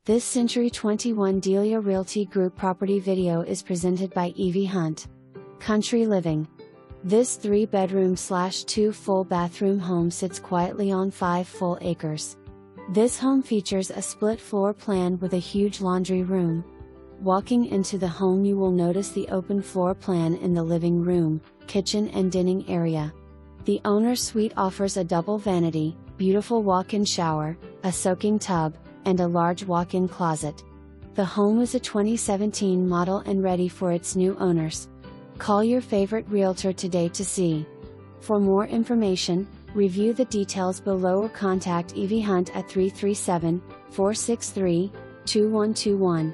This Century 21 Delia Realty Group property video is presented by Evie Hunt. Country Living. This 3-bedroom/2 full bathroom home sits quietly on 5 full acres. This home features a split floor plan with a huge laundry room. Walking into the home, you will notice the open floor plan in the living room, kitchen and dining area. The owner's suite offers a double vanity, beautiful walk-in shower, a soaking tub, and a large walk-in closet. The home is a 2017 model and ready for its new owners. Call your favorite realtor today to see. For more information, review the details below or contact Evie Hunt at 337-463-2121.